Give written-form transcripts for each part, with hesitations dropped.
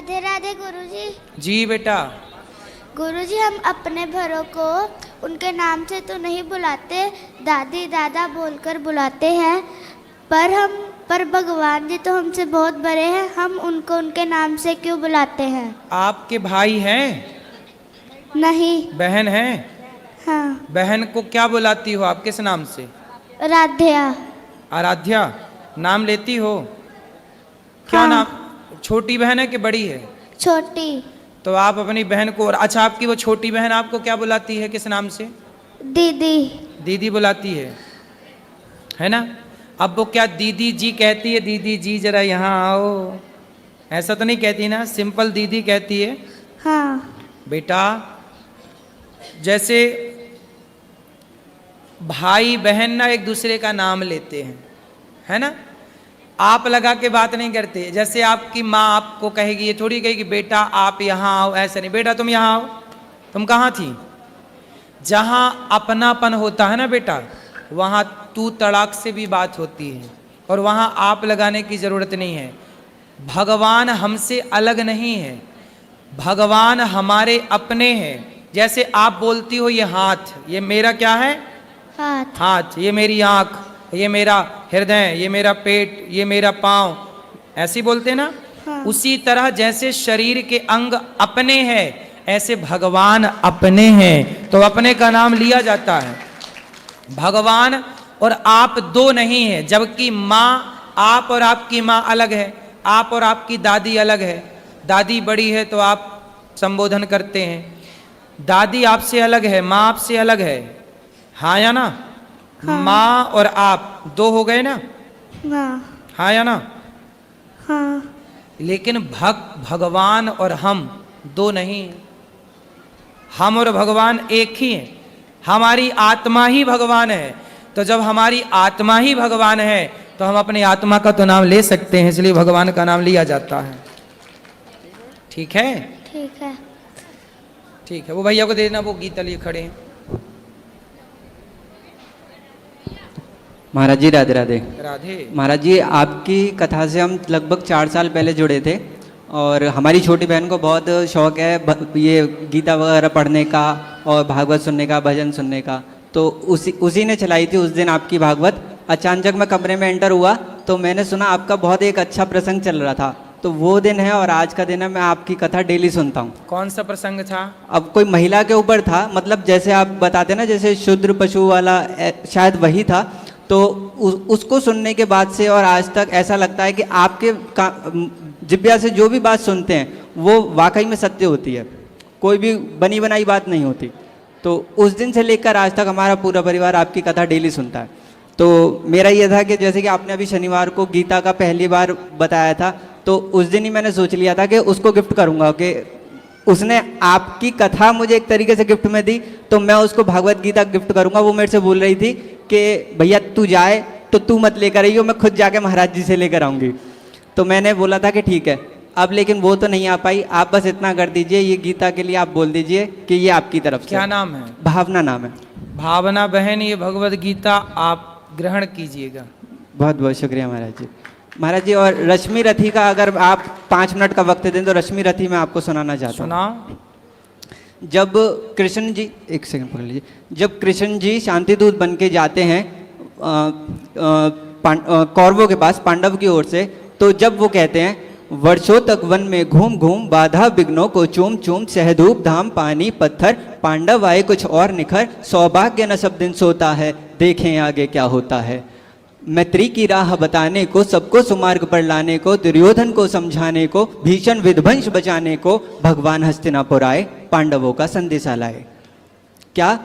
राधे राधे गुरुजी। जी बेटा। गुरुजी, हम अपने बड़ों को उनके नाम से तो नहीं बुलाते, दादी दादा बोलकर बुलाते हैं, पर भगवान जी तो हमसे बहुत बड़े हैं, हम उनको उनके नाम से क्यों बुलाते हैं? आपके भाई हैं? नहीं। बहन हैं? हाँ। बहन को क्या बुलाती हो आप, किस नाम से? राध्या। आराध्या नाम लेती हो? क्या हाँ। नाम? छोटी बहन है कि बड़ी है? छोटी। तो आप अपनी बहन को, अच्छा आपकी वो छोटी बहन आपको क्या बुलाती है, किस नाम से? दीदी। दीदी बुलाती है ना? अब वो क्या दीदी जी कहती है? दीदी जी जरा यहाँ आओ, ऐसा तो नहीं कहती ना, सिंपल दीदी कहती है। हाँ। बेटा, जैसे भाई बहन ना एक दूसरे का नाम लेते हैं, है ना? आप लगा के बात नहीं करते। जैसे आपकी माँ आपको कहेगी, ये थोड़ी कहेगी बेटा आप यहाँ आओ, ऐसा नहीं, बेटा तुम यहाँ आओ। तुम कहाँ थी? जहाँ अपनापन होता है ना बेटा, वहाँ तू तड़ाक से भी बात होती है, और वहाँ आप लगाने की जरूरत नहीं है। भगवान हमसे अलग नहीं है, भगवान हमारे अपने हैं। जैसे आप बोलती हो ये हाथ, ये मेरा क्या है? हाथ। हाथ। ये मेरी आँख, ये मेरा हृदय, ये मेरा पेट, ये मेरा पाँव, ऐसे बोलते ना? हाँ। उसी तरह जैसे शरीर के अंग अपने हैं, ऐसे भगवान अपने हैं, तो अपने का नाम लिया जाता है। भगवान और आप दो नहीं है, जबकि माँ, आप और आपकी माँ अलग है, आप और आपकी दादी अलग है। दादी बड़ी है तो आप संबोधन करते हैं, दादी आपसे अलग है, माँ आपसे अलग है, हाँ या ना? हाँ। माँ और आप दो हो गए ना? हाँ या ना? हाँ। लेकिन भगवान और हम दो नहीं हैं। हम और भगवान एक ही हैं। हमारी आत्मा ही भगवान है। तो जब हमारी आत्मा ही भगवान है तो हम अपनी आत्मा का तो नाम ले सकते हैं, इसलिए भगवान का नाम लिया जाता है। ठीक है? ठीक है। ठीक है, वो भैया को दे देना, वो गीता लिए खड़े हैं। महाराज जी राधे राधे। राधे। महाराज जी, आपकी कथा से हम लगभग 4 साल पहले जुड़े थे, और हमारी छोटी बहन को बहुत शौक़ है ये गीता वगैरह पढ़ने का और भागवत सुनने का, भजन सुनने का। तो उसी ने चलाई थी उस दिन आपकी भागवत। अचानक मैं कमरे में एंटर हुआ तो मैंने सुना आपका बहुत एक अच्छा प्रसंग चल रहा था। तो वो दिन है और आज का दिन है, मैं आपकी कथा डेली सुनता हूँ। कौन सा प्रसंग था? अब कोई महिला के ऊपर था, मतलब जैसे आप बताते ना, जैसे शूद्र पशु वाला, शायद वही था। तो उसको सुनने के बाद से और आज तक ऐसा लगता है कि आपके जिब्या से जो भी बात सुनते हैं वो वाकई में सत्य होती है, कोई भी बनी बनाई बात नहीं होती। तो उस दिन से लेकर आज तक हमारा पूरा परिवार आपकी कथा डेली सुनता है। तो मेरा ये था कि जैसे कि आपने अभी शनिवार को गीता का पहली बार बताया था, तो उस दिन ही मैंने सोच लिया था कि उसको गिफ्ट करूँगा, कि उसने आपकी कथा मुझे एक तरीके से गिफ्ट में दी, तो मैं उसको भागवत गीता गिफ्ट करूँगा। वो मेरे से बोल रही थी कि भैया तू जाए तो तू मत लेकर आइयो, मैं खुद जाके महाराज जी से लेकर आऊँगी। तो मैंने बोला था कि ठीक है। अब लेकिन वो तो नहीं आ पाई, आप बस इतना कर दीजिए, ये गीता के लिए आप बोल दीजिए कि ये आपकी तरफ से। क्या नाम है? भावना नाम है। भावना बहन, ये भगवत गीता आप ग्रहण कीजिएगा। बहुत बहुत शुक्रिया महाराज जी। महाराज जी, और रश्मि रथी का अगर आप 5 मिनट का वक्त दें तो रश्मि रथी मैं आपको सुनाना चाहता हूँ। सुना। जब कृष्ण जी, एक सेकंड पकड़ लीजिए, जब कृष्ण जी शांति दूत बन के जाते हैं कौरवों के पास पांडव की ओर से, तो जब वो कहते हैं वर्षों तक वन में घूम घूम बाधा विघ्नों को चूम चूम सहधूप धाम पानी पत्थर पांडव आए कुछ और निखर सौभाग्य न सब दिन सोता है देखें आगे क्या होता है। मैत्री की राह बताने को, सबको सुमार्ग पर लाने को, दुर्योधन को समझाने को, भीषण विध्वंस बचाने को भगवान हस्तिनापुर आए, पांडवों का संदेशा लाए। क्या?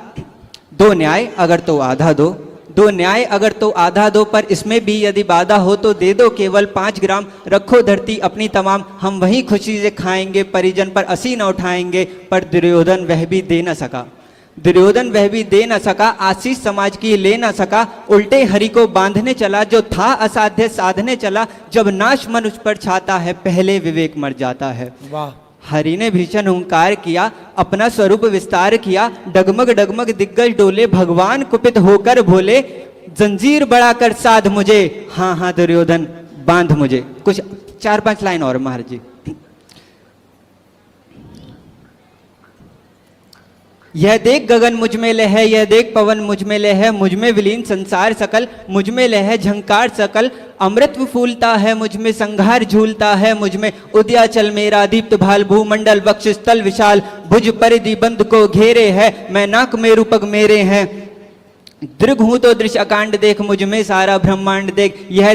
2 न्याय अगर तो आधा दो, 2 न्याय अगर तो आधा दो, पर इसमें भी यदि बाधा हो तो दे दो केवल 5 ग्राम। रखो धरती अपनी तमाम, हम वही खुशी से खाएंगे, परिजन पर असी न उठाएंगे। पर दुर्योधन वह भी दे न सका, दुर्योधन वह भी दे न सका, आशीष समाज की ले न सका। उल्टे हरि को बांधने चला, जो था असाध्य साधने चला। जब नाश मनुष्य पर छाता है, पहले विवेक मर जाता है। वाह। हरि ने भीषण हुंकार किया, अपना स्वरूप विस्तार किया। डगमग डगमग दिग्गज डोले, भगवान कुपित होकर बोले, जंजीर बढ़ाकर साध मुझे, हाँ हाँ दुर्योधन बांध मुझे। कुछ 4-5 लाइन और महाराज जी। यह देख गगन मुझ में लय है, यह देख पवन मुझ में लय है, मुझ में विलीन संसार सकल, मुझ में लय है झंकार सकल, अमृत फूलता है मुझ में, संघार झूलता है मुझ में, उदयाचल मेरा दीप्त भाल, भूमंडल वक्ष स्थल विशाल, भुज परिधि बंद को घेरे है, मैं नाक मेरु पग मेरे हैं, दृग हूं तो दृश्य अकांड देख, मुझ में सारा ब्रह्मांड देख, यह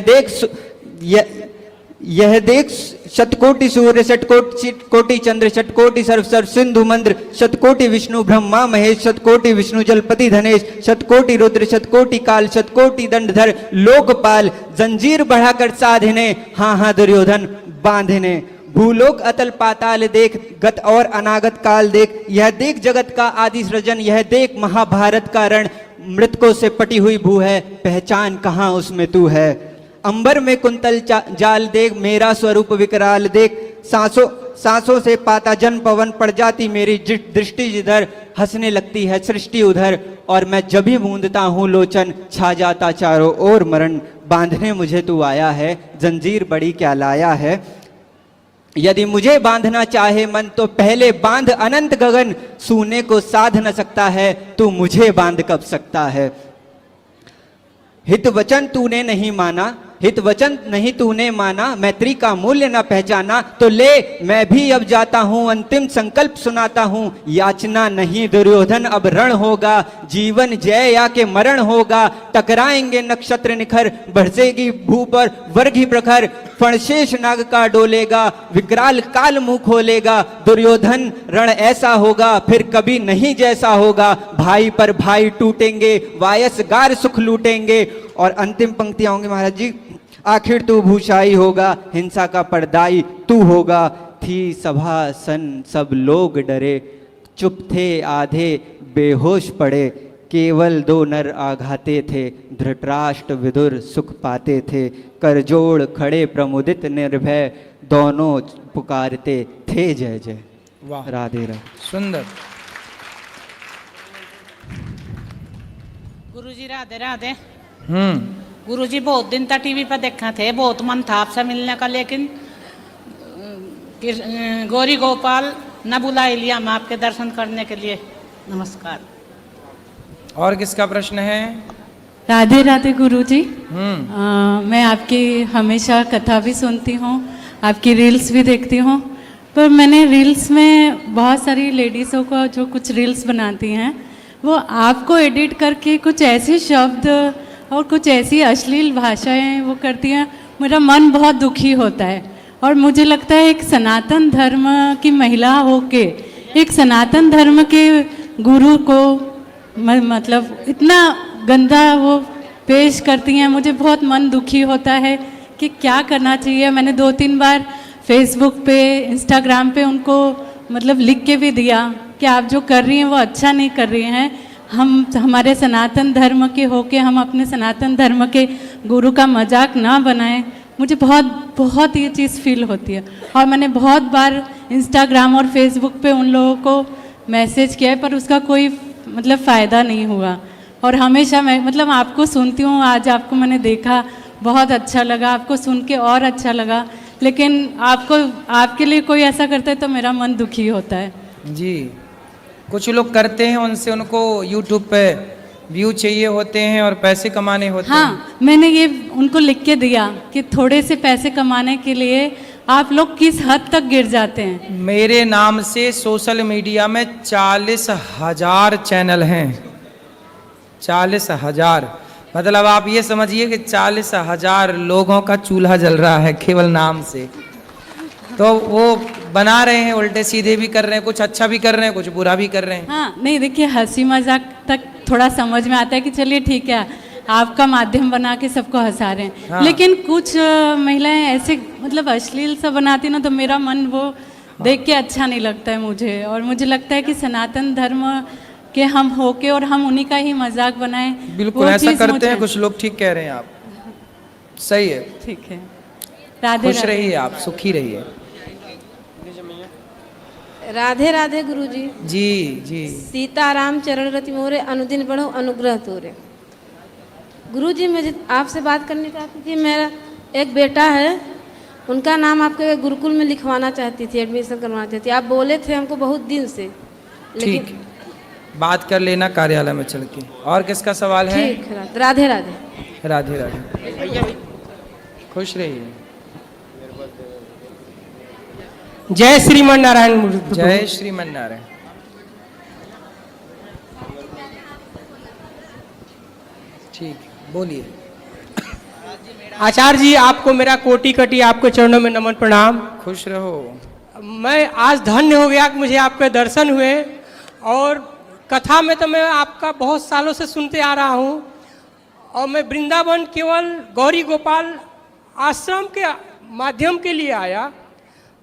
देख शतकोटि सूर्य, शतकोटि चंद्र, शतकोटि सर्व सर्व सिंधु मंद्र, शतकोटि विष्णु ब्रह्मा महेश, शतकोटि विष्णु जलपति धनेश, शतकोटि रुद्र, शतकोटि काल, शतकोटि दंडधर लोकपाल, जंजीर बढ़ाकर साधिने, हाँ हाँ दुर्योधन बांधने, भूलोक अतल पाताल देख, गत और अनागत काल देख, यह देख जगत का आदि सृजन, यह देख महाभारत का रण, मृतकों से पटी हुई भू है, पहचान कहाँ उसमें तू है, अंबर में कुंतल जाल देख, मेरा स्वरूप विकराल देख, सांसों से पाता जन पवन, पड़ जाती मेरी दृष्टि जिधर, हंसने लगती है सृष्टि उधर, और मैं जब भी मूंदता हूँ लोचन, छा जाता चारों ओर मरण, बांधने मुझे तू आया है, जंजीर बड़ी क्या लाया है, यदि मुझे बांधना चाहे मन तो पहले बांध अनंत गगन, सूने को साध न सकता है, तू मुझे बांध कब सकता है, हित वचन तूने नहीं माना, हित वचन नहीं तूने माना, मैत्री का मूल्य न पहचाना, तो ले मैं भी अब जाता हूँ, अंतिम संकल्प सुनाता हूँ, याचना नहीं दुर्योधन अब रण होगा, जीवन जय या के मरण होगा, टकराएंगे नक्षत्र निखर, बरसेगी भू पर वर्गी प्रखर, फणशेष नाग का डोलेगा, विकराल काल मुंह खोलेगा, दुर्योधन रण ऐसा होगा फिर कभी नहीं जैसा होगा, भाई पर भाई टूटेंगे, वायसगार सुख लूटेंगे, और अंतिम पंक्तियां होंगी महाराज जी, आखिर तू भूषाई होगा, हिंसा का पर्दाई तू होगा, थी सभा सन सब लोग डरे, चुप थे आधे बेहोश पड़े, केवल दो नर आघाते थे, धृतराष्ट्र विदुर सुख पाते थे, करजोड़ खड़े प्रमुदित निर्भय, दोनों पुकारते थे जय जय। वाह, राधे राधे। सुंदर। गुरुजी राधे राधे। हम्म। गुरुजी बहुत दिन तक टीवी पर देखा थे, बहुत मन था आपसे मिलने का, लेकिन गौरी गोपाल न बुला लिया हम आपके दर्शन करने के लिए। नमस्कार। और किसका प्रश्न है? राधे राधे गुरुजी। मैं आपकी हमेशा कथा भी सुनती हूँ, आपकी रील्स भी देखती हूँ, पर मैंने रील्स में बहुत सारी लेडीज़ों को जो कुछ रील्स बनाती हैं, वो आपको एडिट करके कुछ ऐसे शब्द और कुछ ऐसी अश्लील भाषाएं वो करती हैं, मेरा मन बहुत दुखी होता है। और मुझे लगता है एक सनातन धर्म की महिला होके एक सनातन धर्म के गुरु को मतलब इतना गंदा वो पेश करती हैं, मुझे बहुत मन दुखी होता है कि क्या करना चाहिए। मैंने 2-3 बार फेसबुक पे, इंस्टाग्राम पे उनको मतलब लिख के भी दिया कि आप जो कर रही हैं वो अच्छा नहीं कर रही हैं, हम हमारे सनातन धर्म के होके हम अपने सनातन धर्म के गुरु का मजाक ना बनाएं। मुझे बहुत ये चीज़ फील होती है, और मैंने बहुत बार इंस्टाग्राम और फेसबुक पे उन लोगों को मैसेज किया है, पर उसका कोई मतलब फ़ायदा नहीं हुआ। और हमेशा मैं मतलब आपको सुनती हूँ, आज आपको मैंने देखा, बहुत अच्छा लगा, आपको सुन के और अच्छा लगा, लेकिन आपके लिए कोई ऐसा करता है तो मेरा मन दुखी होता है। जी, कुछ लोग करते हैं, उनसे उनको यूट्यूब पे व्यू चाहिए होते हैं और पैसे कमाने होते हैं। हाँ, मैंने ये उनको लिख के दिया कि थोड़े से पैसे कमाने के लिए आप लोग किस हद तक गिर जाते हैं। मेरे नाम से सोशल मीडिया में 40,000 चैनल हैं। 40,000 मतलब आप ये समझिए कि 40,000 लोगों का चूल्हा जल रहा है केवल नाम से। तो वो बना रहे हैं, उल्टे सीधे भी कर रहे हैं, कुछ अच्छा भी कर रहे हैं, कुछ बुरा भी कर रहे हैं। हाँ, नहीं देखिए, हंसी मजाक तक थोड़ा समझ में आता है कि चलिए ठीक है, आपका माध्यम बना के सबको हंसा रहे हैं। हाँ। लेकिन कुछ महिलाएं ऐसे मतलब अश्लील सा बनाती ना, तो मेरा मन वो देख के अच्छा नहीं लगता है मुझे। और मुझे लगता है कि सनातन धर्म के हम होके और हम उन्हीं का ही मजाक बनाएं। बिल्कुल ऐसा करते हैं कुछ लोग। ठीक कह रहे हैं आप, सही है। ठीक है, राधे खुश राधे। रहिए आप, सुखी रहिए। राधे राधे गुरुजी। जी जी। सीताराम चरण रति मोरे, अनुदिन बढ़ो अनुग्रह तोरे। गुरुजी, मुझे आपसे बात करनी चाहती थी। मेरा एक बेटा है, उनका नाम आपके गुरुकुल में लिखवाना चाहती थी, एडमिशन करवाना चाहती थी। आप बोले थे हमको बहुत दिन से, लेकिन बात कर लेना कार्यालय में चल के। और किसका सवाल है? ठीक है, राधे राधे। राधे राधे, खुश रहिए। जय श्रीमन नारायण। जय श्रीमन नारायण। ठीक, बोलिए। आचार्य जी, आपको मेरा कोटि कटी आपके चरणों में नमन प्रणाम। खुश रहो। मैं आज धन्य हो गया कि मुझे आपके दर्शन हुए, और कथा में तो मैं आपका बहुत सालों से सुनते आ रहा हूँ, और मैं वृंदावन केवल गौरी गोपाल आश्रम के माध्यम के लिए आया,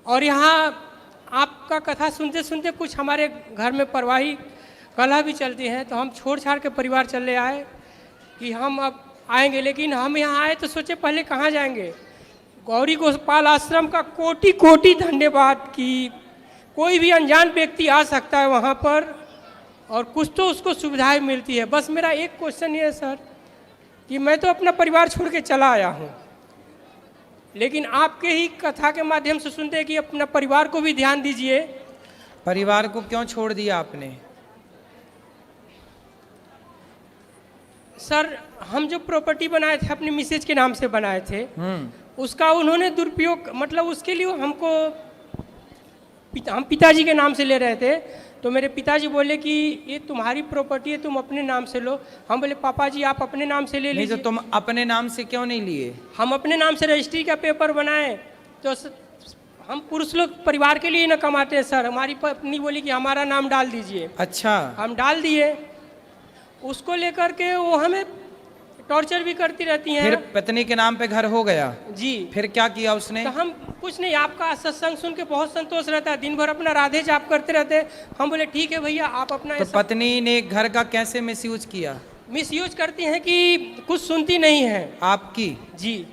और यहाँ आपका कथा सुनते सुनते कुछ हमारे घर में परवाही कलह भी चलती हैं, तो हम छोड़ छाड़ के परिवार चले आए कि हम अब आएंगे। लेकिन हम यहाँ आए तो सोचे पहले कहाँ जाएंगे। गौरी गोपाल आश्रम का कोटि कोटि धन्यवाद कि कोई भी अनजान व्यक्ति आ सकता है वहाँ पर, और कुछ तो उसको सुविधाएं मिलती है। बस मेरा एक क्वेश्चन ये है सर, कि मैं तो अपना परिवार छोड़ के चला आया हूँ, लेकिन आपके ही कथा के माध्यम से सुनते हैं कि अपना परिवार को भी ध्यान दीजिए। परिवार को क्यों छोड़ दिया आपने? सर, हम जो प्रॉपर्टी बनाए थे अपने मिसेज के नाम से बनाए थे, उसका उन्होंने दुरुपयोग, मतलब उसके लिए हमको हम पिताजी के नाम से ले रहे थे, तो मेरे पिताजी बोले कि ये तुम्हारी प्रॉपर्टी है, तुम अपने नाम से लो। हम बोले पापा जी आप अपने नाम से ले लीजिए। नहीं तो तुम अपने नाम से क्यों नहीं लिए? हम अपने नाम से रजिस्ट्री का पेपर बनाए, तो हम पुरुष लोग परिवार के लिए न कमाते हैं सर। हमारी पत्नी बोली कि हमारा नाम डाल दीजिए। अच्छा। हम डाल दिए, उसको लेकर के वो हमें टॉर्चर भी करती रहती हैं। फिर पत्नी के नाम पे घर हो गया जी। फिर क्या किया उसने? तो हम कुछ नहीं, आपका सत्संग सुन के बहुत संतोष रहता है, दिन भर अपना राधे जाप करते रहते। हम बोले ठीक है भैया आप अपना। तो पत्नी ने घर का कैसे मिसयूज किया? मिसयूज करती हैं कि कुछ सुनती नहीं है आपकी? जी।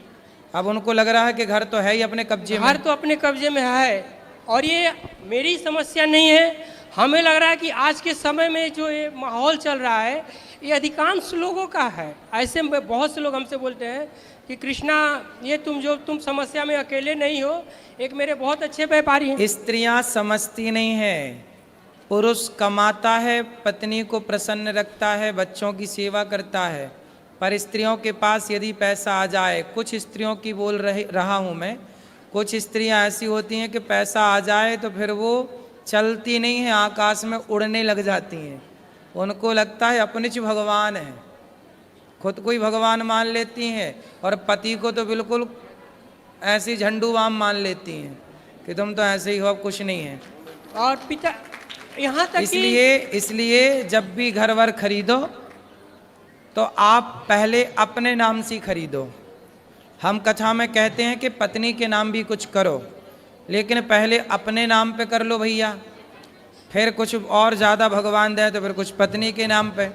अब उनको लग रहा है कि घर तो है ही अपने कब्जे में। घर तो अपने कब्जे में है, और ये मेरी समस्या नहीं है। हमें लग रहा है कि आज के समय में जो ये माहौल चल रहा है, ये अधिकांश लोगों का है। ऐसे में बहुत से लोग हमसे बोलते हैं कि कृष्णा ये तुम समस्या में अकेले नहीं हो। एक मेरे बहुत अच्छे व्यापारी हैं। स्त्रियां समझती नहीं है। पुरुष कमाता है, पत्नी को प्रसन्न रखता है, बच्चों की सेवा करता है, पर स्त्रियों के पास यदि पैसा आ जाए, कुछ स्त्रियों की बोल रहा हूँ मैं, कुछ स्त्रियां ऐसी होती हैं कि पैसा आ जाए तो फिर वो चलती नहीं है, आकाश में उड़ने लग जाती हैं। उनको लगता है अपने च भगवान है, खुद को ही भगवान मान लेती हैं, और पति को तो बिल्कुल ऐसी झंडू बाम मान लेती हैं कि तुम तो ऐसे ही हो, अब कुछ नहीं है। और पिता यहाँ तक इसलिए जब भी घर वर खरीदो तो आप पहले अपने नाम से खरीदो। हम कथा में कहते हैं कि पत्नी के नाम भी कुछ करो, लेकिन पहले अपने नाम पे कर लो भैया, फिर कुछ और ज़्यादा भगवान दे तो फिर कुछ पत्नी के नाम पे।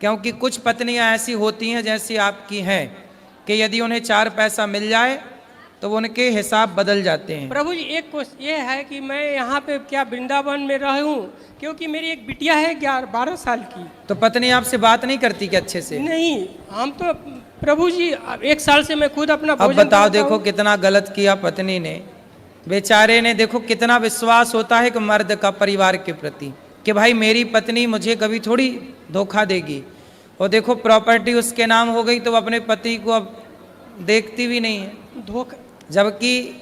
क्योंकि कुछ पत्नियां ऐसी होती हैं जैसी आपकी हैं कि यदि उन्हें 4 पैसा मिल जाए तो उनके हिसाब बदल जाते हैं। प्रभु जी एक क्वेश्चन ये है कि मैं यहाँ पे क्या वृंदावन में रहूँ, क्योंकि मेरी एक बिटिया है 12 साल की। तो पत्नी आपसे बात नहीं करती क्या अच्छे से? नहीं, हम तो प्रभु जी 1 साल से मैं खुद अपना अब बताओ, देखो कितना गलत किया पत्नी ने, बेचारे ने। देखो कितना विश्वास होता है कि मर्द का परिवार के प्रति, कि भाई मेरी पत्नी मुझे कभी थोड़ी धोखा देगी। और देखो प्रॉपर्टी उसके नाम हो गई तो अपने पति को अब देखती भी नहीं है धोखा, जबकि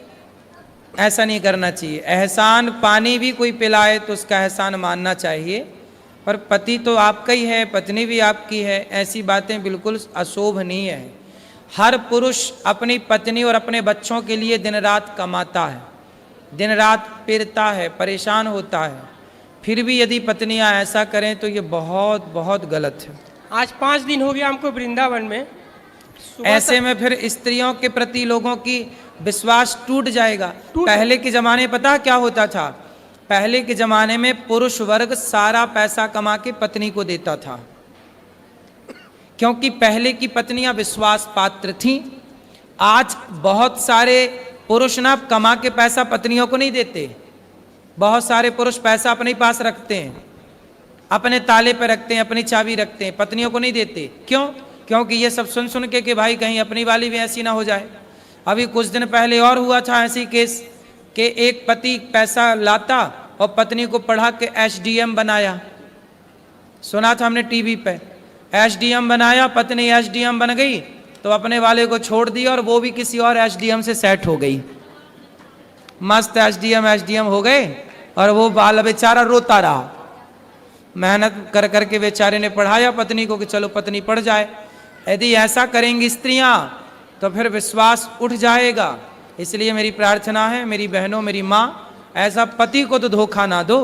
ऐसा नहीं करना चाहिए। एहसान पानी भी कोई पिलाए तो उसका एहसान मानना चाहिए, पर पति तो आपका ही है, पत्नी भी आपकी है, ऐसी बातें बिल्कुल अशोभनीय है। हर पुरुष अपनी पत्नी और अपने बच्चों के लिए दिन रात कमाता है, दिन रात पीड़ता है, परेशान होता है, फिर भी यदि पत्नियां ऐसा करें तो ये बहुत बहुत गलत है। आज 5 दिन हो गया हमको वृंदावन में। ऐसे में फिर स्त्रियों के प्रति लोगों की विश्वास टूट जाएगा। पहले के जमाने पता क्या होता था? पहले के जमाने में पुरुष वर्ग सारा पैसा कमा के पत्नी को देता था, क्योंकि पहले की पत्नियां विश्वास पात्र थीं। आज बहुत सारे पुरुष ना कमा के पैसा पत्नियों को नहीं देते। बहुत सारे पुरुष पैसा अपने पास रखते हैं, अपने ताले पे रखते हैं, अपनी चाबी रखते हैं, पत्नियों को नहीं देते। क्यों? क्योंकि ये सब सुन सुन के कि भाई कहीं अपनी वाली भी ऐसी ना हो जाए। अभी कुछ दिन पहले और हुआ था ऐसी केस कि एक पति पैसा लाता और पत्नी को पढ़ा के SDM बनाया। सुना था हमने टीवी पे, एसडीएम बनाया, पत्नी एसडीएम बन गई तो अपने वाले को छोड़ दिया और वो भी किसी और एसडीएम से सेट हो गई। मस्त एसडीएम हो गए और वो बाल बेचारा रोता रहा। मेहनत कर करके बेचारे ने पढ़ाया पत्नी को कि चलो पत्नी पढ़ जाए। यदि ऐसा करेंगी स्त्रियां तो फिर विश्वास उठ जाएगा। इसलिए मेरी प्रार्थना है, मेरी बहनों, मेरी माँ, ऐसा पति को तो धोखा ना दो।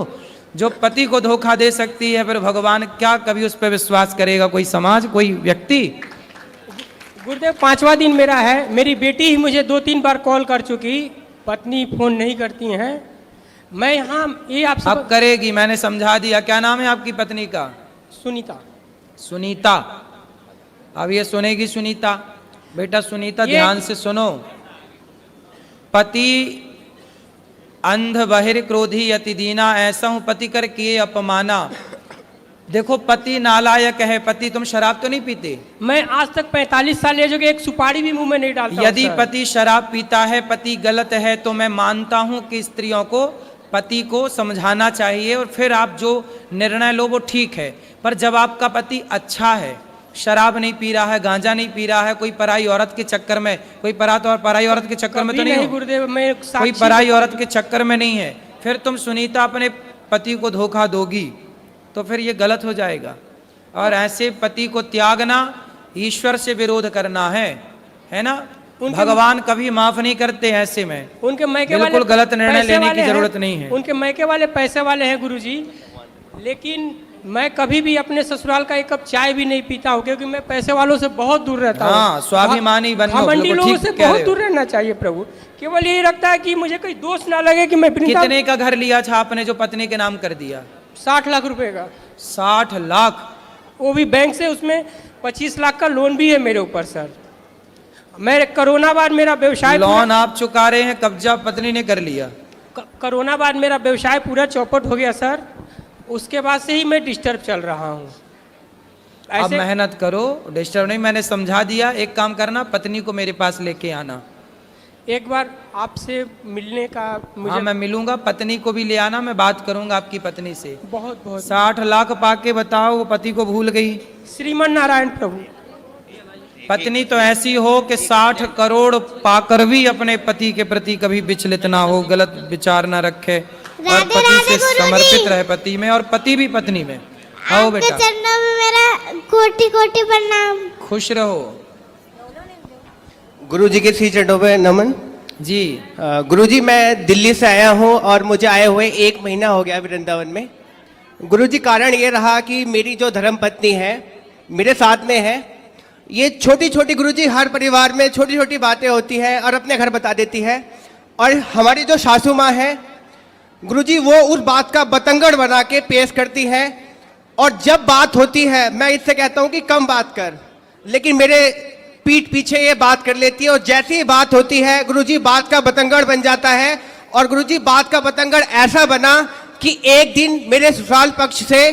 जो पति को धोखा दे सकती है फिर भगवान क्या कभी उस पर विश्वास करेगा कोई समाज, कोई व्यक्ति। गुरुदेव 5वां दिन मेरा है, मेरी बेटी ही मुझे 2-3 बार कॉल कर चुकी, पत्नी फोन नहीं करती हैं। मैं यहाँ ये आपसे अब करेगी, मैंने समझा दिया। क्या नाम है आपकी पत्नी का? सुनीता। सुनीता। अब ये सुनेगी सुनीता। बेटा सुनीता ध्यान से सुनो। पति अंध बहिर क्रोधी अति दीना, ऐसा हूं पति कर किए अपमाना। देखो पति नालायक है। पति, तुम शराब तो नहीं पीते? मैं आज तक 45 साल एज हो गए, एक सुपारी भी मुंह में नहीं डालता। यदि पति शराब पीता है, पति गलत है, तो मैं मानता हूं कि स्त्रियों को पति को समझाना चाहिए और फिर आप जो निर्णय लो वो ठीक है। पर जब आपका पति अच्छा है, शराब नहीं पी रहा है, गांजा नहीं पी रहा है, कोई पराई औरत के चक्कर में, कोई पराई औरत के चक्कर में तो नहीं हो? गुरुदेव मैं कोई पराई औरत के चक्कर में नहीं है। फिर तुम सुनीता अपने पति को धोखा दोगी तो फिर ये गलत हो जाएगा। और ऐसे पति को त्यागना ईश्वर से विरोध करना है ना? भगवान कभी माफ नहीं करते ऐसे में। उनके मैके वाले बिल्कुल गलत निर्णय लेने की जरूरत नहीं है। उनके मैके वाले पैसे वाले हैं गुरुजी, लेकिन मैं कभी भी अपने ससुराल का एक कप चाय भी नहीं पीता हूँ, क्योंकि मैं पैसे वालों से बहुत दूर रहता हूँ। हाँ, स्वाभिमानी बनो। घमंडी लोगों से बहुत दूर रहे रहना चाहिए प्रभु। केवल यही रखता है कि मुझे कोई दोष ना लगे कि मैं कितने का घर लिया था आपने जो पत्नी के नाम कर दिया? 60 लाख रुपए का। 60 लाख? वो भी बैंक से, उसमें 25 लाख का लोन भी है मेरे ऊपर सर। मैं कोरोना बाद मेरा व्यवसाय, लोन आप चुका रहे हैं, कब्जा पत्नी ने कर लिया। कोरोना बाद मेरा व्यवसाय पूरा चौपट हो गया सर। उसके बाद से ही मैं डिस्टर्ब चल रहा हूँ। अब मेहनत करो, डिस्टर्ब नहीं। मैंने समझा दिया। एक काम करना, पत्नी को मेरे पास लेके आना। एक बार आपसे मिलने का मुझे। हाँ, मैं मिलूंगा। पत्नी को भी ले आना, मैं बात करूंगा आपकी पत्नी से। बहुत बहुत 60 लाख पाके बताओ वो पति को भूल गई? श्रीमन नारायण प्रभु। पत्नी तो ऐसी हो कि 60 करोड़ पाकर भी अपने पति के प्रति कभी विचलित ना हो, गलत विचार ना रखे और पति से समर्पित रहे, पति में और पति भी पत्नी में। आओ बेटा, चरणों में मेरा कोटि कोटि प्रणाम। खुश रहो। गुरुजी के श्री चरणों में नमन जी। गुरुजी मैं दिल्ली से आया हूँ और मुझे आए हुए 1 महीना हो गया वृंदावन में। गुरुजी कारण ये रहा कि मेरी जो धर्मपत्नी है मेरे साथ में है। ये छोटी छोटी गुरुजी हर परिवार में छोटी छोटी बातें होती है और अपने घर बता देती है। और हमारी जो सासू माँ है गुरुजी, वो उस बात का बतंगड़ बना के पेश करती है। और जब बात होती है मैं इससे कहता हूँ कि कम बात कर, लेकिन मेरे पीठ पीछे ये बात कर लेती है। और जैसी ही बात होती है गुरुजी बात का बतंगड़ बन जाता है। और गुरुजी बात का बतंगड़ ऐसा बना कि एक दिन मेरे ससुराल पक्ष से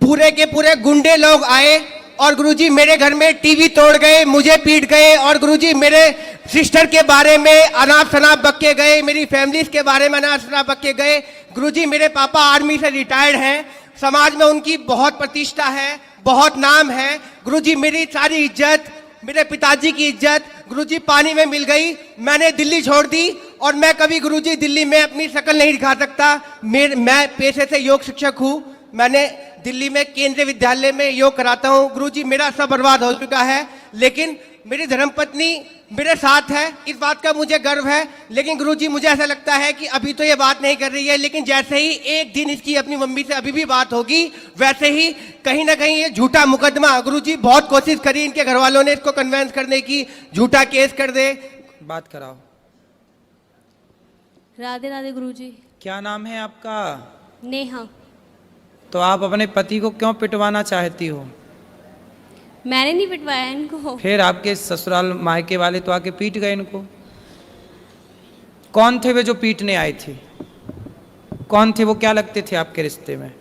पूरे के पूरे गुंडे लोग आए और गुरुजी मेरे घर में टीवी तोड़ गए, मुझे पीट गए। और गुरुजी मेरे सिस्टर के बारे में अनाप शनाप बक के गए, मेरी फैमिली के बारे में अनाप शनाप बक के गए। गुरुजी मेरे पापा आर्मी से रिटायर्ड हैं, समाज में उनकी बहुत प्रतिष्ठा है, बहुत नाम है। गुरुजी मेरी सारी इज्जत, मेरे पिताजी की इज्जत गुरुजी पानी में मिल गई। मैंने दिल्ली छोड़ दी और मैं कभी गुरुजी दिल्ली में अपनी शक्ल नहीं दिखा सकता। मैं पेशे से योग शिक्षक हूँ। मैंने दिल्ली में केंद्रीय विद्यालय में योग कराता हूँ। गुरुजी मेरा सब बर्बाद हो चुका है, लेकिन मेरी धर्मपत्नी मेरे साथ है, इस बात का मुझे गर्व है। लेकिन गुरुजी मुझे ऐसा लगता है कि अभी तो ये बात नहीं कर रही है, लेकिन जैसे ही एक दिन इसकी अपनी मम्मी से अभी भी बात होगी, वैसे ही कहीं ना कहीं ये झूठा मुकदमा, गुरुजी बहुत कोशिश करी इनके घर वालों ने इसको कन्वेंस करने की, झूठा केस कर दे। बात कराओ। राधे राधे गुरुजी। क्या नाम है आपका? नेहा। तो आप अपने पति को क्यों पिटवाना चाहती हो? मैंने नहीं पिटवाया इनको। फिर आपके ससुराल मायके वाले तो आके पीट गए इनको। कौन थे वे जो पीटने आए थे? कौन थे वो? क्या लगते थे आपके रिश्ते में?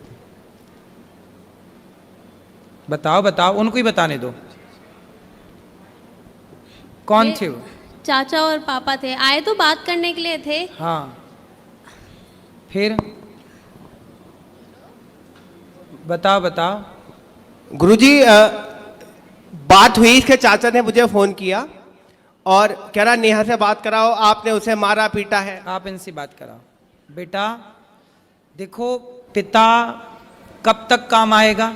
बताओ बताओ, उनको ही बताने दो। कौन थे वो? चाचा और पापा थे, आए तो बात करने के लिए थे। हाँ, फिर बताओ बताओ। गुरुजी बात हुई, इसके चाचा ने मुझे फोन किया और कह रहा नेहा से बात कराओ, आपने उसे मारा पीटा है। आप इनसे बात कराओ। बेटा देखो, पिता कब तक काम आएगा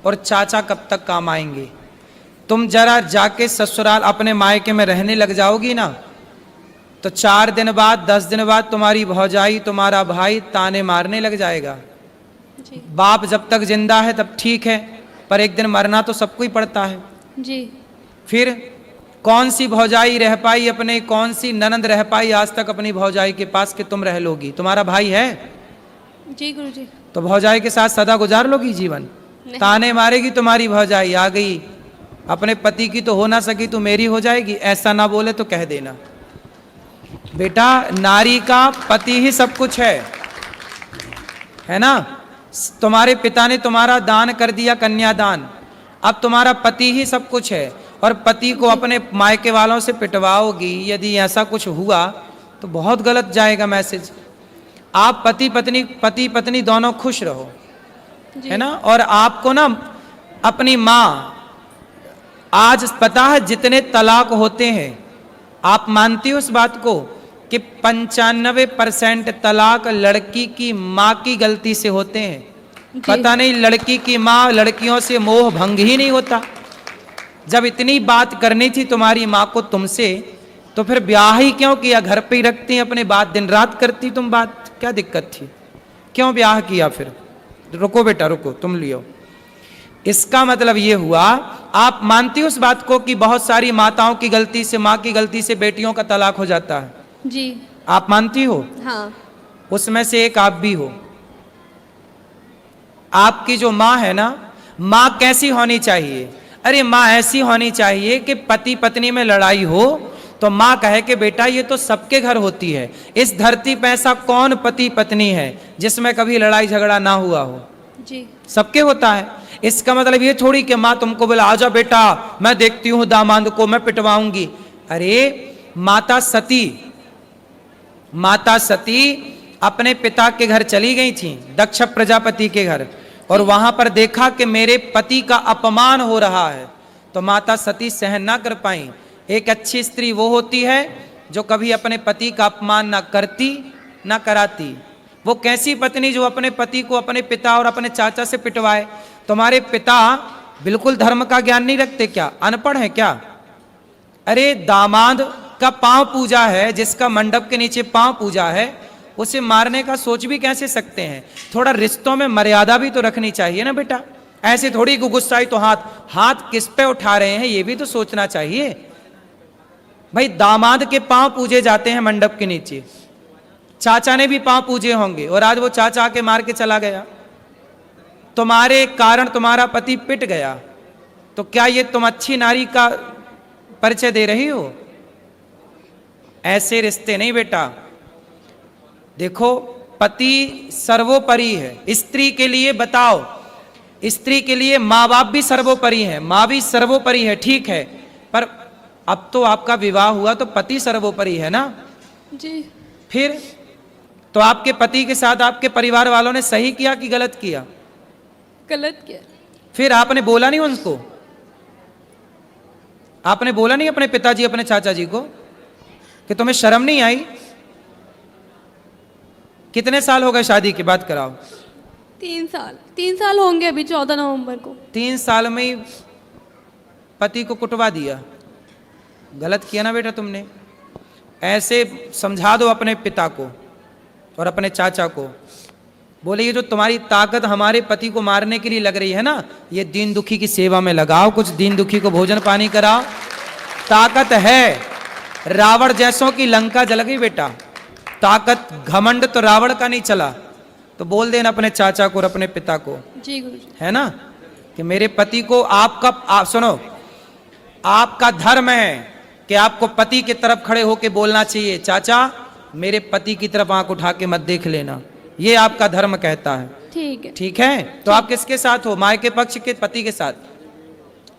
और चाचा कब तक काम आएंगे। तुम जरा जाके ससुराल अपने मायके में रहने लग जाओगी ना, तो 4 दिन बाद 10 दिन बाद तुम्हारी भौजाई तुम्हारा भाई ताने मारने लग जाएगा। बाप जब तक जिंदा है तब ठीक है, पर एक दिन मरना तो सबको ही पड़ता है। जी फिर कौन सी भौजाई रह पाई अपने, कौन सी ननंद रह पाई आज तक अपनी भौजाई के पास कि तुम रह लोगी। तुम्हारा भाई है जी गुरुजी। तो भौजाई के साथ सदा गुजार लोगी जीवन। ताने मारेगी तुम्हारी भौजाई, आ गई अपने पति की तो हो ना सकी तो मेरी हो जाएगी, ऐसा ना बोले तो कह देना। बेटा नारी का पति ही सब कुछ है ना। तुम्हारे पिता ने तुम्हारा दान कर दिया कन्यादान, अब तुम्हारा पति ही सब कुछ है। और पति को अपने मायके वालों से पिटवाओगी, यदि ऐसा कुछ हुआ तो बहुत गलत जाएगा मैसेज। आप पति पत्नी दोनों खुश रहो, है ना। और आपको ना अपनी माँ, आज पता है जितने तलाक होते हैं, आप मानती हो उस बात को कि 95% तलाक लड़की की माँ की गलती से होते हैं। पता नहीं लड़की की माँ लड़कियों से मोह भंग ही नहीं होता। जब इतनी बात करनी थी तुम्हारी माँ को तुमसे, तो फिर ब्याह ही क्यों किया, घर पे ही रखती अपने बात, दिन रात करती तुम बात, क्या दिक्कत थी, क्यों ब्याह किया फिर। रुको बेटा रुको, तुम लियो। इसका मतलब ये हुआ, आप मानती हो उस बात को कि बहुत सारी माताओं की गलती से, माँ की गलती से बेटियों का तलाक हो जाता है। जी आप मानती हो? हाँ। उसमें से एक आप भी हो। आपकी जो माँ है ना, माँ कैसी होनी चाहिए? अरे माँ ऐसी होनी चाहिए कि पति पत्नी में लड़ाई हो तो माँ कहे कि बेटा ये तो सबके घर होती है, इस धरती पे ऐसा कौन पति पत्नी है जिसमें कभी लड़ाई झगड़ा ना हुआ हो। जी सबके होता है। इसका मतलब ये थोड़ी कि माँ तुमको बोला आजा बेटा मैं देखती हूँ दामाद को मैं पिटवाऊंगी। अरे माता सती अपने पिता के घर चली गई थी, दक्ष प्रजापति के घर, और वहां पर देखा कि मेरे पति का अपमान हो रहा है, तो माता सती सहन ना कर पाई। एक अच्छी स्त्री वो होती है जो कभी अपने पति का अपमान ना करती ना कराती। वो कैसी पत्नी जो अपने पति को अपने पिता और अपने चाचा से पिटवाए। तुम्हारे पिता बिल्कुल धर्म का ज्ञान नहीं रखते क्या, अनपढ़ है क्या? अरे दामाद का पांव पूजा है, जिसका मंडप के नीचे पांव पूजा है, उसे मारने का सोच भी कैसे सकते हैं? थोड़ा रिश्तों में मर्यादा भी तो रखनी चाहिए ना बेटा। ऐसे थोड़ी गुस्साई तो हाथ किस पे उठा रहे हैं ये भी तो सोचना चाहिए। भाई दामाद के पांव पूजे जाते हैं मंडप के नीचे, चाचा ने भी पांव पूजे होंगे, और आज वो चाचा आके मार के चला गया, तुम्हारे कारण तुम्हारा पति पिट गया, तो क्या ये तुम अच्छी नारी का परिचय दे रही हो? ऐसे रिश्ते नहीं बेटा। देखो पति सर्वोपरि है, स्त्री के लिए बताओ, स्त्री के लिए माँ बाप भी सर्वोपरि है, माँ भी सर्वोपरि है, ठीक है, पर अब तो आपका विवाह हुआ तो पति सर्वोपरि है ना जी। फिर तो आपके पति के साथ आपके परिवार वालों ने सही किया कि गलत किया? गलत किया। फिर आपने बोला नहीं उनको? आपने बोला नहीं अपने पिताजी अपने चाचा जी को कि तुम्हें शर्म नहीं आई? कितने साल हो गए शादी की बात कराओ? 3 साल होंगे अभी 14 नवंबर को। 3 साल में ही पति को कुटवा दिया, गलत किया ना बेटा तुमने। ऐसे समझा दो अपने पिता को और अपने चाचा को, बोले ये जो तुम्हारी ताकत हमारे पति को मारने के लिए लग रही है ना, ये दीन दुखी की सेवा में लगाओ, कुछ दीन दुखी को भोजन पानी कराओ, ताकत है। रावण जैसों की लंका जल गई बेटा, ताकत घमंड तो रावण का नहीं चला। तो बोल देना अपने चाचा को और अपने पिता को, जी गुरुजी, है ना, कि मेरे पति को सुनो, आपका धर्म है कि आपको पति की तरफ खड़े होकर बोलना चाहिए, चाचा मेरे पति की तरफ आंख उठा के मत देख लेना, ये आपका धर्म कहता है। ठीक है। ठीक है, तो आप किसके साथ हो? मायके पक्ष के पति के साथ?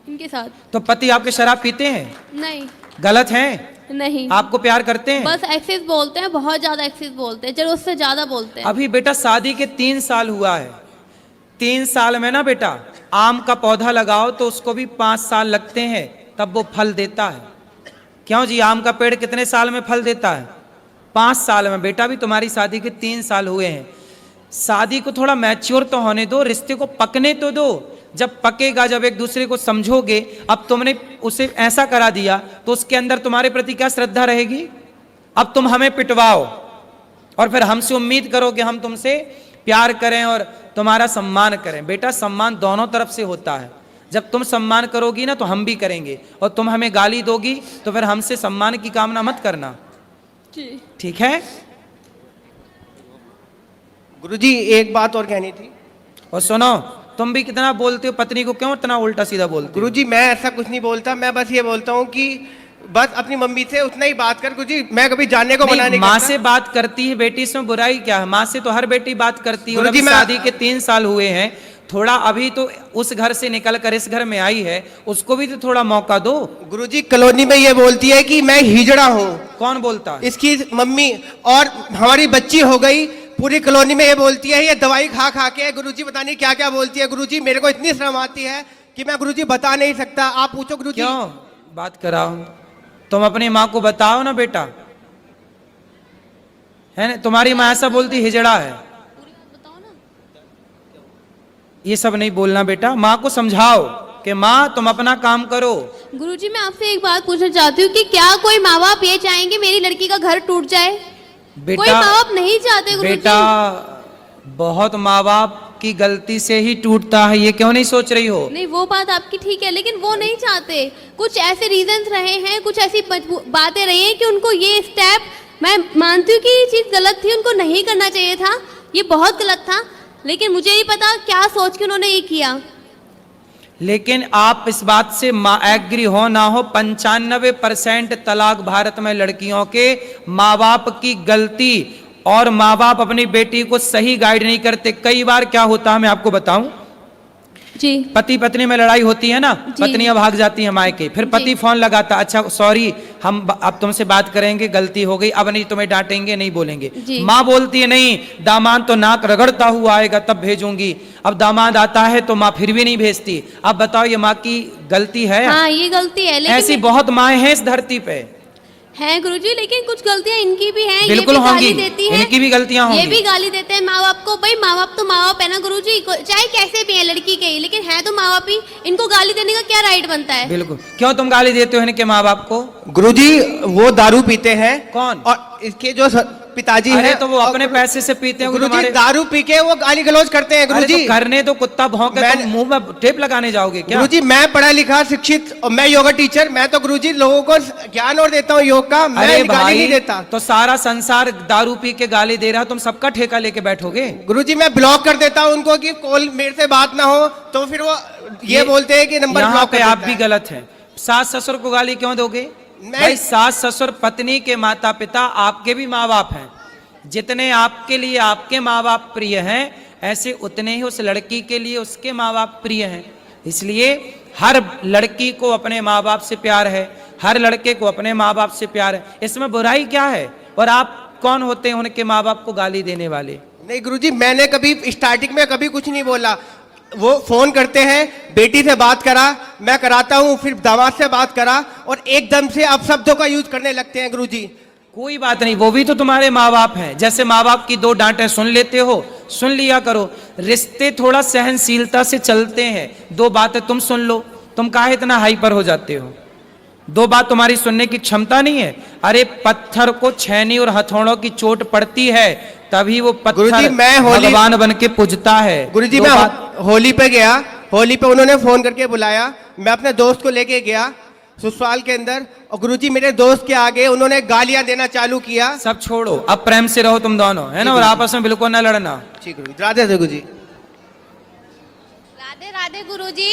इनके साथ। तो पति आपके शराब पीते हैं? नहीं। गलत है? नहीं। आपको प्यार करते हैं? बस एक्सेस बोलते हैं, बहुत ज्यादा एक्सेस बोलते हैं, जरूरत से ज्यादा बोलते हैं। अभी बेटा शादी के 3 साल हुआ है, 3 साल में ना बेटा आम का पौधा लगाओ तो उसको भी 5 साल लगते हैं तब वो फल देता है। क्यों जी, आम का पेड़ कितने साल में फल देता है? 5 साल में। बेटा भी तुम्हारी शादी के 3 साल हुए हैं, शादी को थोड़ा मैच्योर तो होने दो, रिश्ते को पकने तो दो। जब पकेगा, जब एक दूसरे को समझोगे, अब तुमने उसे ऐसा करा दिया तो उसके अंदर तुम्हारे प्रति क्या श्रद्धा रहेगी? अब तुम हमें पिटवाओ और फिर हमसे उम्मीद करो कि हम तुमसे प्यार करें और तुम्हारा सम्मान करें। बेटा सम्मान दोनों तरफ से होता है। जब तुम सम्मान करोगी ना तो हम भी करेंगे, और तुम हमें गाली दोगी तो फिर हमसे सम्मान की कामना मत करना, ठीक है? गुरुजी एक बात और कहनी थी। और सुनो, तुम भी कितना बोलते हो, पत्नी को क्यों इतना उल्टा सीधा बोलते हो? गुरुजी मैं ऐसा कुछ नहीं बोलता, मैं बस ये बोलता हूँ कि बस अपनी मम्मी से उतना ही बात कर गुरुजी, मैं कभी जानने को मना नहीं माँ करता। से बात करती है बेटी, इसमें बुराई क्या है? माँ से तो हर बेटी बात करती है। और गुरुजी, अभी मैं- शादी के 3 साल हुए हैं, थोड़ा अभी तो उस घर से निकल कर इस घर में आई है, उसको भी तो थोड़ा मौका दो। गुरुजी कॉलोनी में ये बोलती है कि मैं हिजड़ा हूँ। कौन बोलता है? इसकी मम्मी, और हमारी बच्ची हो गई, पूरी कॉलोनी में ये बोलती है ये दवाई खा खा के। गुरुजी पता नहीं क्या क्या बोलती है। गुरुजी मेरे को इतनी शर्म आती है कि मैं गुरुजी बता नहीं सकता, आप पूछो गुरुजी। क्यों बात कराओ? तुम अपनी माँ को बताओ ना बेटा, है ना? तुम्हारी माँ ऐसा बोलती हिजड़ा है, ये सब नहीं बोलना बेटा। माँ को समझाओ कि माँ तुम अपना काम करो। गुरुजी मैं आपसे एक बात पूछना चाहती हूँ कि क्या कोई माँ बाप ये चाहेंगे मेरी लड़की का घर टूट जाए? कोई बेटा माँ बाप नहीं चाहते गुरुजी। बेटा बहुत माँ बाप की गलती से ही टूटता है, ये क्यों नहीं सोच रही हो? नहीं वो बात आपकी ठीक है, लेकिन वो नहीं चाहते। कुछ ऐसे रीजंस रहे हैं, कुछ ऐसी बातें रही हैं कि उनको ये स्टेप, मैं मानती हूँ कि ये चीज गलत थी, उनको नहीं करना चाहिए था, ये बहुत गलत था, लेकिन मुझे नहीं पता क्या सोच के उन्होंने ये किया। लेकिन आप इस बात से एग्री हो ना हो, 95% तलाक भारत में लड़कियों के माँ बाप की गलती, और माँ बाप अपनी बेटी को सही गाइड नहीं करते। कई बार क्या होता है मैं आपको बताऊं, जी पति पत्नी में लड़ाई होती है ना, पत्नियां भाग जाती हैं मायके, फिर पति फोन लगाता, अच्छा सॉरी हम अब तुमसे बात करेंगे, गलती हो गई, अब नहीं तुम्हें डांटेंगे, नहीं बोलेंगे। माँ बोलती है नहीं, दामाद तो नाक रगड़ता हुआ आएगा तब भेजूंगी। अब दामाद आता है तो माँ फिर भी नहीं भेजती। अब बताओ ये माँ की गलती है? हाँ ये गलती है, लेकिन ऐसी बहुत माएँ हैं इस धरती पे। है गुरुजी, लेकिन कुछ गलतियां इनकी भी हैं। बिल्कुल ये भी गाली होंगी, देती है, इनकी भी गलतियां ये होंगी। भी गाली देते हैं माँ बाप को। भाई माँ बाप तो माँ बाप है ना गुरुजी, चाहे कैसे भी है लड़की के ही, लेकिन है तो माँ बाप ही। इनको गाली देने का क्या राइट बनता है? बिल्कुल। क्यों तुम गाली देते हो इनके माँ बाप को? गुरुजी वो दारू पीते हैं। कौन? और इसके जो पिताजी अरे हैं तो वो अपने पैसे से पीते हैं। गुरुजी दारू पी के वो गाली गलौज करते हैं। अरे गुरुजी तो करने तो कुत्ता भौंके, मैं- तुम मुंह में टेप लगाने जाओगे क्या? गुरुजी मैं पढ़ा लिखा शिक्षित और मैं योगा टीचर, मैं तो गुरुजी लोगों को ज्ञान और देता हूँ योग का, मैं अरे गाली भाई नहीं देता। तो सारा संसार दारू पी के गाली दे रहा, तुम सबका ठेका लेके बैठोगे? गुरुजी मैं ब्लॉक कर देता हूँ उनको कि कॉल मेरे से बात ना हो, तो फिर वो ये बोलते हैं कि नंबर यहाँ ब्लॉक पे कर आप देता भी है। गलत हैं। सास ससुर को गाली क्यों दोगे? मैं- भाई सास ससुर पत्नी के माता पिता आपके भी माँ बाप हैं। जितने आपके लिए आपके माँ बाप प्रिय हैं, ऐसे उतने ही उस लड़की के लिए उसके माँ बाप प्रिय हैं। इसलिए हर लड़की को अपने माँ बाप से प्यार है, हर लड़के को अपने माँ बाप से प्यार है, इसमें बुराई क्या है? और आप कौन होते हैं उनके माँ बाप को गाली देने वाले? नहीं गुरुजी मैंने कभी स्टार्टिंग में कभी कुछ नहीं बोला। वो फोन करते हैं, बेटी से बात करा, मैं कराता हूँ, फिर दामाद से बात करा, और एकदम से अब शब्दों का यूज करने लगते हैं गुरुजी। कोई बात नहीं, वो भी तो तुम्हारे माँ बाप हैं। जैसे माँ बाप की 2 डांटें सुन लेते हो, सुन लिया करो। रिश्ते थोड़ा सहनशीलता से चलते हैं। 2 बातें तुम सुन लो, तुम काहे इतना हाइपर हो जाते हो? 2 बात तुम्हारी सुनने की क्षमता नहीं है? अरे पत्थर को छेनी और हथौड़ों की चोट पड़ती है, तभी वो गुरुजी, पत्थर मैं भगवान बन के पूजता है। गुरुजी 2 मैं बात- होली पे गया, होली पे उन्होंने फोन करके बुलाया, मैं अपने दोस्त को लेके गया ससुराल के अंदर, और गुरुजी मेरे दोस्त के आगे उन्होंने गालियां देना चालू किया। सब छोड़ो, अब प्रेम से रहो तुम दोनों, है ना? और आपस में बिल्कुल ना लड़ना। ठीक गुरुजी, राधे राधे गुरुजी। राधे राधे गुरुजी।